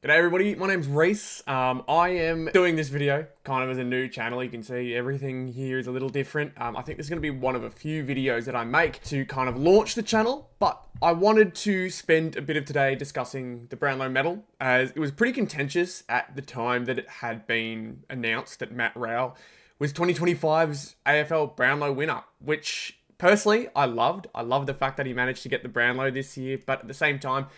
G'day everybody, my name's Rhys. I am doing this video kind of as a new channel. You can see everything here is a little different. I think this is going to be one of a few videos that I make to kind of launch the channel, but I wanted to spend a bit of today discussing the Brownlow Medal, as it was pretty contentious at the time that it had been announced that Matt Rowell was 2025's AFL Brownlow winner, which personally I loved. I loved the fact that he managed to get the Brownlow this year, but at the same time,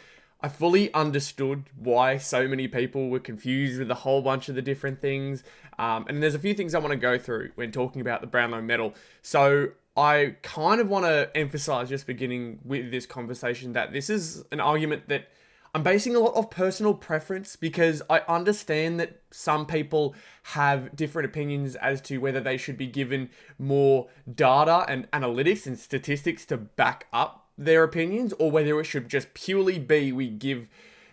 I fully understood why so many people were confused with a whole bunch of the different things. And there's a few things I want to go through when talking about the Brownlow Medal. So I kind of want to emphasize, just beginning with this conversation, that this is an argument that I'm basing a lot of personal preference, because I understand that some people have different opinions as to whether they should be given more data and analytics and statistics to back up their opinions, or whether it should just purely be we give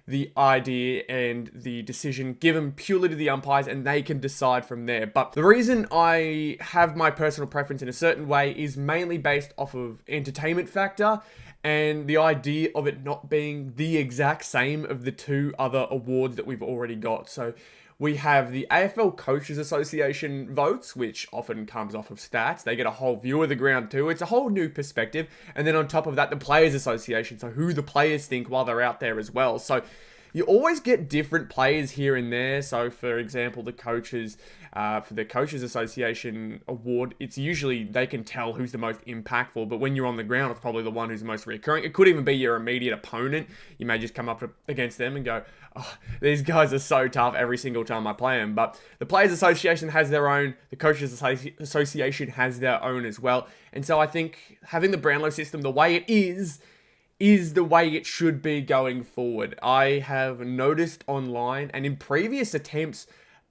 the idea and the decision given purely to the umpires and they can decide from there. But the reason I have my personal preference in a certain way is mainly based off of entertainment factor and the idea of it not being the exact same of the two other awards that we've already got. So we have the AFL Coaches Association votes, which often comes off of stats. They get a whole view of the ground too. It's a whole new perspective. And then on top of that, the Players Association, so who the players think while they're out there as well. So you always get different players here and there. So for example, the coaches, for the Coaches Association award, it's usually they can tell who's the most impactful, but when you're on the ground, it's probably the one who's the most recurring. It could even be your immediate opponent. You may just come up against them and go, oh, these guys are so tough every single time I play them. But the Players Association has their own, the Coaches Association has their own as well. And so I think having the Brownlow system the way it is the way it should be going forward. I have noticed online and in previous attempts,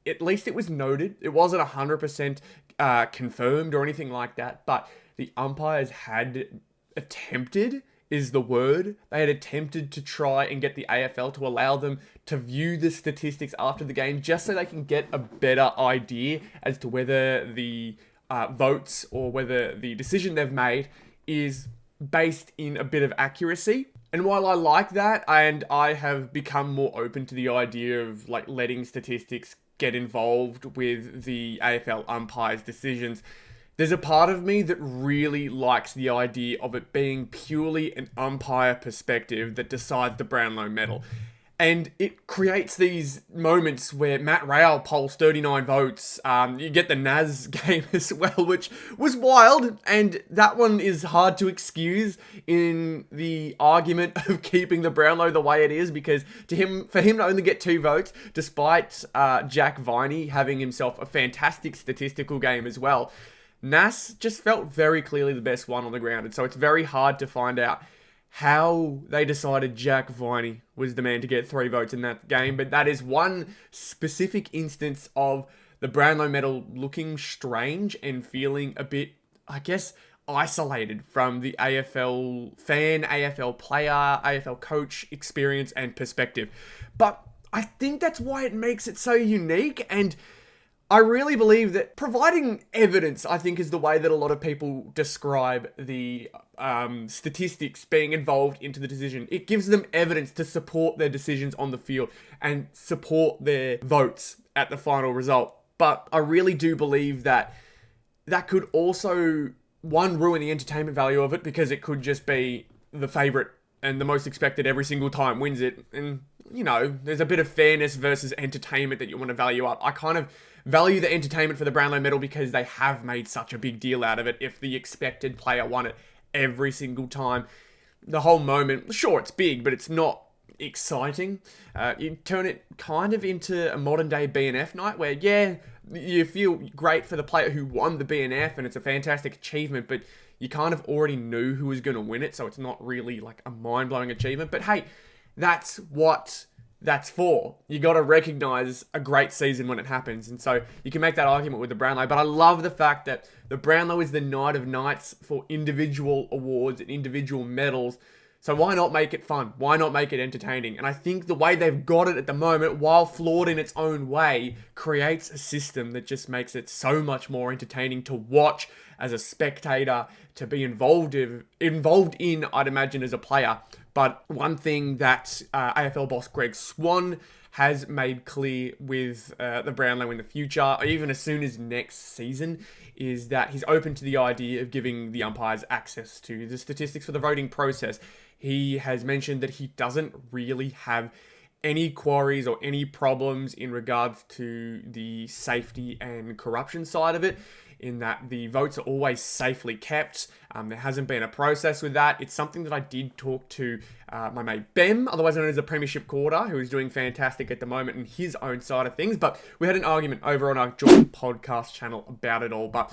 at least it was noted, it wasn't 100% confirmed or anything like that, but the umpires had attempted, is the word. They had attempted to try and get the AFL to allow them to view the statistics after the game, just so they can get a better idea as to whether the votes or whether the decision they've made is based in a bit of accuracy. And while I like that, and I have become more open to the idea of like letting statistics get involved with the AFL umpires' decisions, there's a part of me that really likes the idea of it being purely an umpire perspective that decides the Brownlow Medal. And it creates these moments where Matt Rowell polls 39 votes. You get the Naz game as well, which was wild. And that one is hard to excuse in the argument of keeping the Brownlow the way it is, because for him to only get 2 votes, despite Jack Viney having himself a fantastic statistical game as well, Nas just felt very clearly the best one on the ground. And so it's very hard to find out how they decided Jack Viney was the man to get 3 votes in that game. But that is one specific instance of the Brownlow Medal looking strange and feeling a bit, I guess, isolated from the AFL fan, AFL player, AFL coach experience and perspective. But I think that's why it makes it so unique, and I really believe that providing evidence, I think, is the way that a lot of people describe the statistics being involved into the decision. It gives them evidence to support their decisions on the field and support their votes at the final result. But I really do believe that that could also, one, ruin the entertainment value of it, because it could just be the favourite and the most expected every single time wins it. And, you know, there's a bit of fairness versus entertainment that you want to value up. I kind of value the entertainment for the Brownlow Medal because they have made such a big deal out of it. If the expected player won it every single time, the whole moment, sure, it's big, but it's not exciting. You turn it kind of into a modern day BNF night where, yeah, you feel great for the player who won the BNF and it's a fantastic achievement, but you kind of already knew who was going to win it, so it's not really like a mind-blowing achievement. But hey, that's what that's for. You got to recognize a great season when it happens. And so you can make that argument with the Brownlow. But I love the fact that the Brownlow is the night of nights for individual awards and individual medals. So why not make it fun? Why not make it entertaining? And I think the way they've got it at the moment, while flawed in its own way, creates a system that just makes it so much more entertaining to watch as a spectator, to be involved in, I'd imagine, as a player. But one thing that AFL boss Greg Swan has made clear with the Brownlow in the future, or even as soon as next season, is that he's open to the idea of giving the umpires access to the statistics for the voting process. He has mentioned that he doesn't really have any queries or any problems in regards to the safety and corruption side of it, in that the votes are always safely kept. There hasn't been a process with that. It's something that I did talk to my mate Bem, otherwise known as the Premiership Quarter, who is doing fantastic at the moment in his own side of things. But we had an argument over on our joint podcast channel about it all. But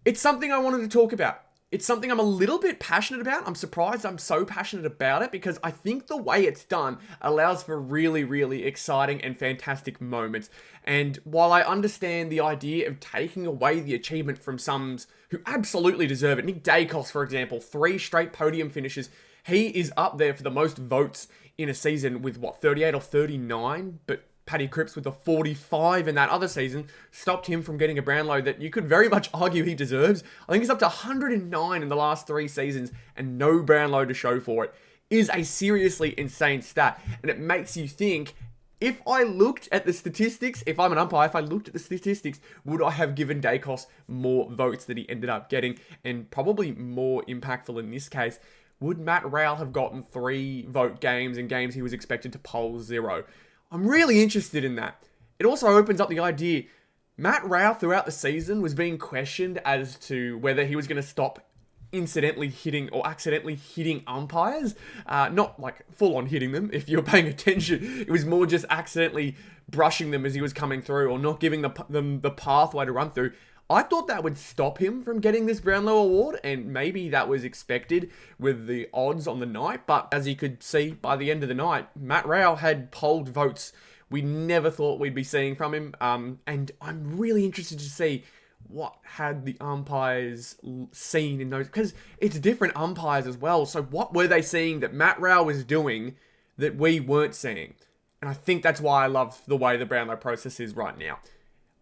it's something I wanted to talk about. It's something I'm a little bit passionate about. I'm surprised I'm so passionate about it because I think the way it's done allows for really, really exciting and fantastic moments. And while I understand the idea of taking away the achievement from some who absolutely deserve it, Nick Dacos, for example, 3 straight podium finishes, he is up there for the most votes in a season with, 38 or 39? But Paddy Cripps with the 45 in that other season stopped him from getting a Brownlow that you could very much argue he deserves. I think he's up to 109 in the last 3 seasons and no Brownlow to show for it. Is a seriously insane stat. And it makes you think, if I looked at the statistics, if I'm an umpire, if I looked at the statistics, would I have given Dacos more votes that he ended up getting? And probably more impactful in this case, would Matt Rowell have gotten 3 vote games and games he was expected to poll 0? I'm really interested in that. It also opens up the idea, Matt Rowell throughout the season was being questioned as to whether he was going to stop incidentally hitting or accidentally hitting umpires. Not like full on hitting them, if you're paying attention. It was more just accidentally brushing them as he was coming through or not giving them the pathway to run through. I thought that would stop him from getting this Brownlow award, and maybe that was expected with the odds on the night. But as you could see by the end of the night, Matt Rowell had polled votes we never thought we'd be seeing from him. And I'm really interested to see what had the umpires seen in those, because it's different umpires as well. So what were they seeing that Matt Rowell was doing that we weren't seeing? And I think that's why I love the way the Brownlow process is right now.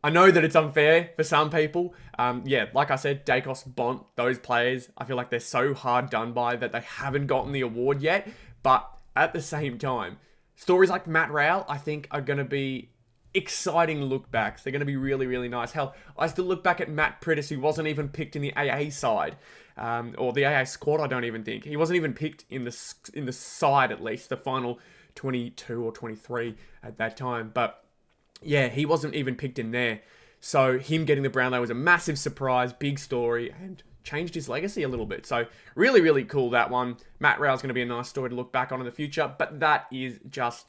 I know that it's unfair for some people. Like I said, Dacos, Bont, those players, I feel like they're so hard done by that they haven't gotten the award yet. But at the same time, stories like Matt Rowell, I think, are going to be exciting look backs. They're going to be really, really nice. Hell, I still look back at Matt Prittis, who wasn't even picked in the AA side, or the AA squad, I don't even think. He wasn't even picked in the side, at least, the final 22 or 23 at that time. But yeah, he wasn't even picked in there. So him getting the Brownlow was a massive surprise, big story, and changed his legacy a little bit. So really, really cool, that one. Matt Rowell's going to be a nice story to look back on in the future, but that is just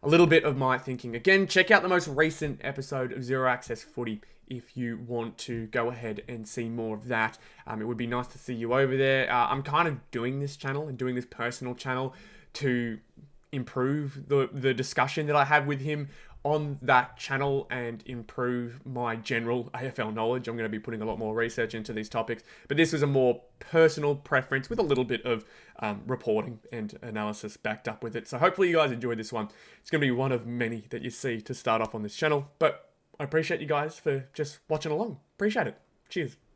a little bit of my thinking. Again, check out the most recent episode of Zero Access Footy if you want to go ahead and see more of that. It would be nice to see you over there. I'm kind of doing this channel and doing this personal channel to improve the discussion that I have with him on that channel and improve my general AFL knowledge. I'm going to be putting a lot more research into these topics, but this was a more personal preference with a little bit of reporting and analysis backed up with it. So hopefully you guys enjoyed this one. It's going to be one of many that you see to start off on this channel, but I appreciate you guys for just watching along. Appreciate it. Cheers.